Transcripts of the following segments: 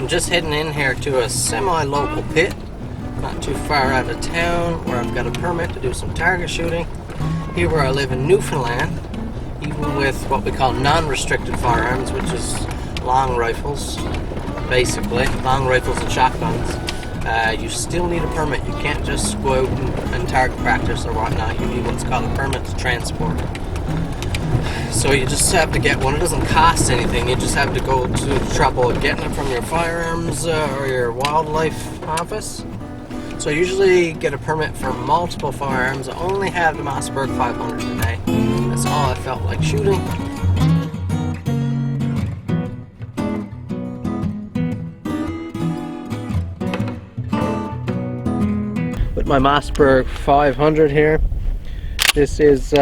I'm just heading in here to a semi-local pit, not too far out of town, where I've got a permit to do some target shooting. Here where I live in Newfoundland, even with what we call non-restricted firearms, which is long rifles, basically, long rifles and shotguns, you still need a permit. You can't just go out and target practice or whatnot. You need what's called a permit to transport. So you just have to get one. It doesn't cost anything. You just have to go to the trouble of getting it from your firearms or your wildlife office. So I usually get a permit for multiple firearms. I only have the Mossberg 500 today. That's all I felt like shooting. With my Mossberg 500 here, this is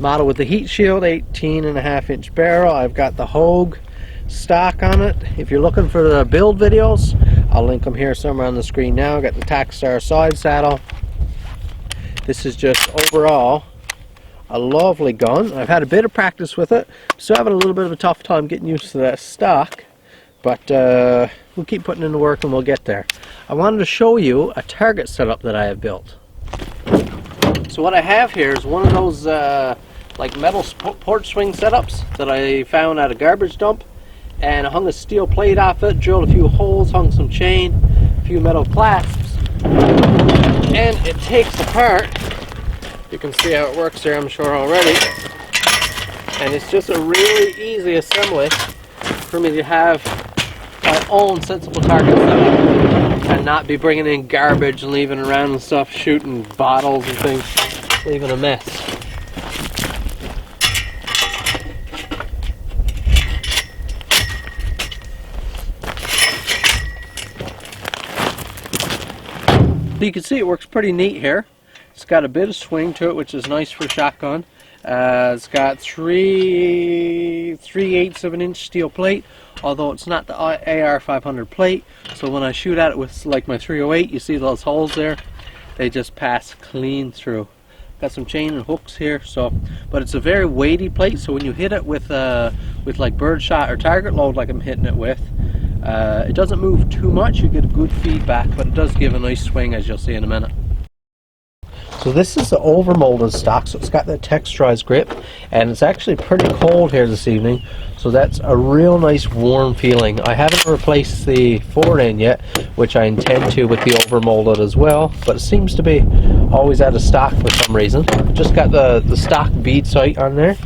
model with the heat shield, 18.5-inch barrel. I've got the Hogue stock on it. If you're looking for the build videos, I'll link them here somewhere on the screen now. I've got the Tacstar side saddle. This is just overall a lovely gun. I've had a bit of practice with it. Still having a little bit of a tough time getting used to that stock, but we'll keep putting in the work and we'll get there. I wanted to show you a target setup that I have built. So what I have here is one of those like metal porch swing setups that I found at a garbage dump, and I hung a steel plate off it, drilled a few holes, hung some chain, a few metal clasps, and it takes apart. You can see how it works there, I'm sure already, and it's just a really easy assembly for me to have my own sensible target setup and not be bringing in garbage and leaving around and stuff, shooting bottles and things, leaving a mess. So you can see it works pretty neat here. It's got a bit of swing to it, which is nice for shotgun. It's got 3/8 of an inch steel plate, although it's not the AR 500 plate. So when I shoot at it with like my 308, you see those holes there? They just pass clean through. Got some chain and hooks here, but it's a very weighty plate. So when you hit it with like birdshot or target load, like I'm hitting it with, it doesn't move too much. You get a good feedback, but it does give a nice swing, as you'll see in a minute. So this is the overmolded stock, so it's got that texturized grip, and it's actually pretty cold here this evening, so that's a real nice warm feeling. I haven't replaced the forward end yet, which I intend to with the overmolded as well, but it seems to be always out of stock for some reason. Just got the stock bead sight on there.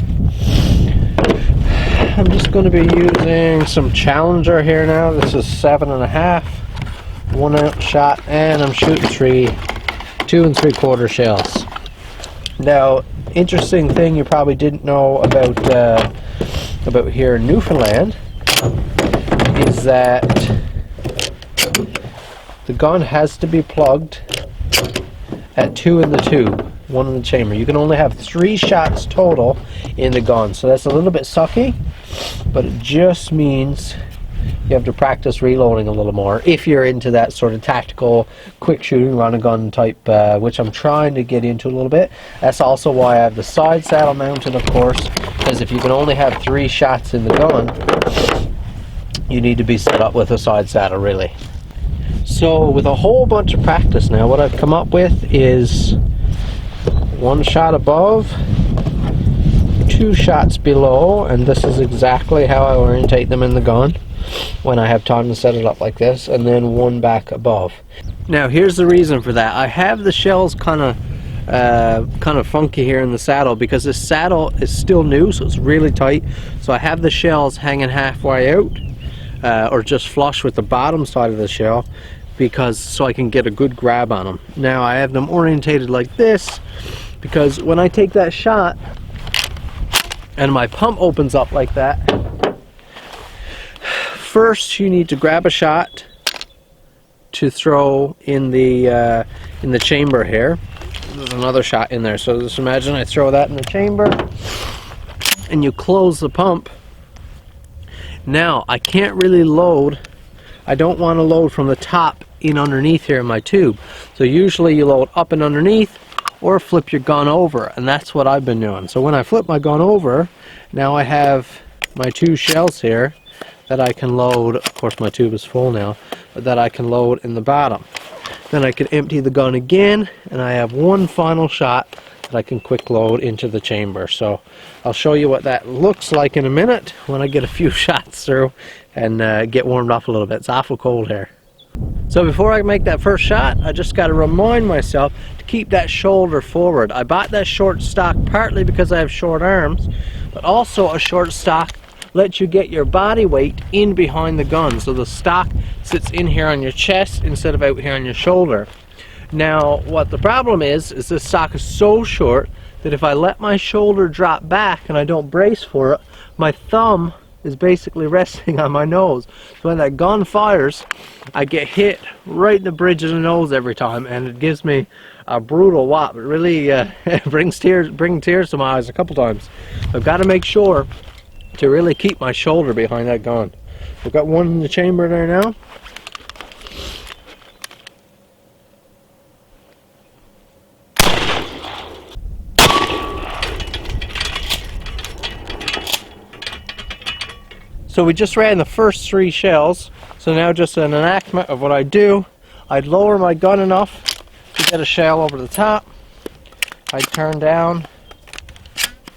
I'm just going to be using some Challenger here now. This is 7.5, 1 ounce shot, and I'm shooting 2 3/4 shells. Now, interesting thing you probably didn't know about here in Newfoundland is that the gun has to be plugged at 2 in the tube, 1 in the chamber. You can only have 3 shots total in the gun, so that's a little bit sucky, but it just means you have to practice reloading a little more if you're into that sort of tactical, quick shooting, run and gun type, which I'm trying to get into a little bit. That's also why I have the side saddle mounted, of course, because if you can only have 3 shots in the gun, you need to be set up with a side saddle, really. So with a whole bunch of practice now, what I've come up with is 1 shot above, 2 shots below, and this is exactly how I orientate them in the gun when I have time to set it up like this, and then 1 back above. Now here's the reason for that. I have the shells kind of funky here in the saddle because this saddle is still new, so it's really tight. So I have the shells hanging halfway out, or just flush with the bottom side of the shell, so I can get a good grab on them. Now I have them orientated like this because when I take that shot and my pump opens up like that, first you need to grab a shot to throw in the chamber here. There's another shot in there, so just imagine I throw that in the chamber and you close the pump. Now I can't really load. I don't want to load from the top in underneath here in my tube, so usually you load up and underneath or flip your gun over, and that's what I've been doing. So when I flip my gun over, now I have my 2 shells here that I can load. Of course my tube is full now, but that I can load in the bottom. Then I can empty the gun again, and I have one final shot that I can quick load into the chamber. So I'll show you what that looks like in a minute when I get a few shots through and get warmed up a little bit. It's awful cold here. So before I make that first shot, I just got to remind myself to keep that shoulder forward. I bought that short stock partly because I have short arms, but also a short stock lets you get your body weight in behind the gun, so the stock sits in here on your chest instead of out here on your shoulder. Now what the problem is this stock is so short that if I let my shoulder drop back and I don't brace for it, my thumb is basically resting on my nose. So when that gun fires, I get hit right in the bridge of the nose every time, and it gives me a brutal whop. It really brings tears to my eyes a couple times. I've got to make sure to really keep my shoulder behind that gun. We've got one in the chamber there now. So we just ran the first 3 shells, so now just an enactment of what I do. I'd lower my gun enough to get a shell over the top. I'd turn down,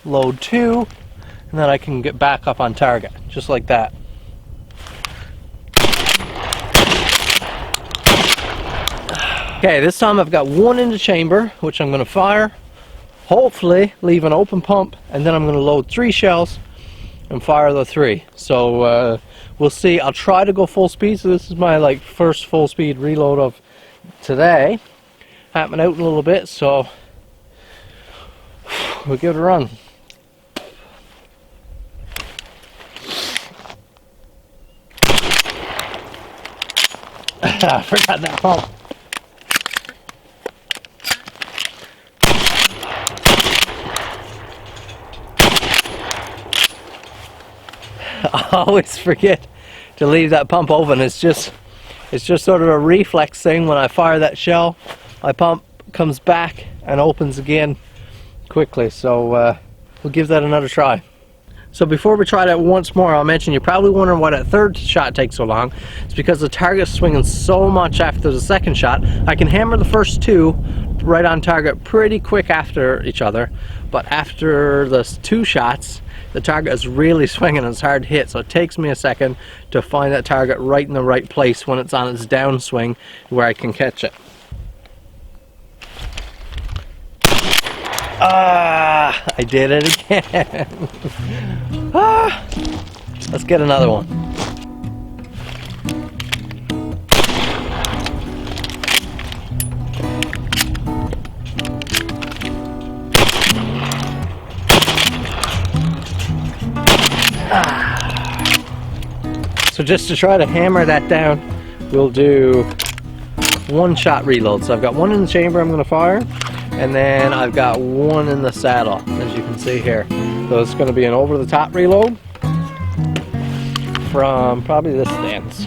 load 2, and then I can get back up on target, just like that. Okay, this time I've got 1 in the chamber, which I'm going to fire, hopefully leave an open pump, and then I'm going to load 3 shells and fire the 3. So we'll see. I'll try to go full speed. So this is my first full speed reload of today. Happening out in a little bit, so we'll give it a run. I forgot that pump. I always forget to leave that pump open. It's just sort of a reflex thing. When I fire that shell, my pump comes back and opens again quickly. So we'll give that another try. So before we try that once more, I'll mention you're probably wondering why that third shot takes so long. It's because the target's swinging so much after the second shot. I can hammer the first 2 right on target pretty quick after each other, but after the 2 shots, the target is really swinging and it's hard to hit, so it takes me a second to find that target right in the right place when it's on its downswing where I can catch it. Ah, I did it again. Ah, let's get another one. So just to try to hammer that down, we'll do 1 shot reload. So I've got 1 in the chamber I'm going to fire, and then I've got 1 in the saddle, as you can see here. So it's going to be an over the top reload from probably this stance.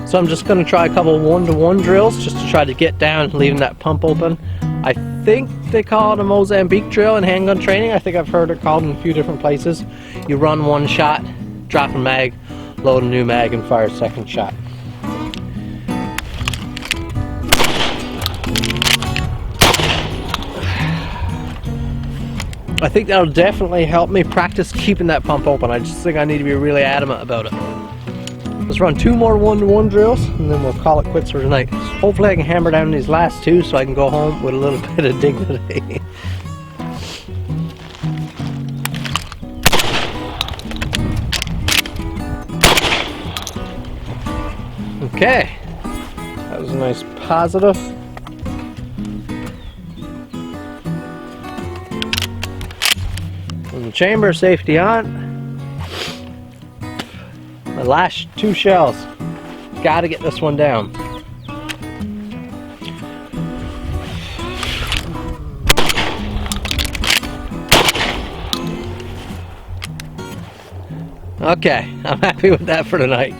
So I'm just going to try a couple 1-to-1 drills just to try to get down, leaving that pump open. I think they call it a Mozambique drill in handgun training. I think I've heard it called in a few different places. You run 1 shot, drop a mag, load a new mag, and fire a second shot. I think that'll definitely help me practice keeping that pump open. I just think I need to be really adamant about it. Let's run 2 more 1-to-1 drills and then we'll call it quits for tonight. Hopefully I can hammer down these last 2 so I can go home with a little bit of dignity. Okay, that was a nice positive. In the chamber, safety on. My last 2 shells. Gotta get this one down. Okay, I'm happy with that for tonight.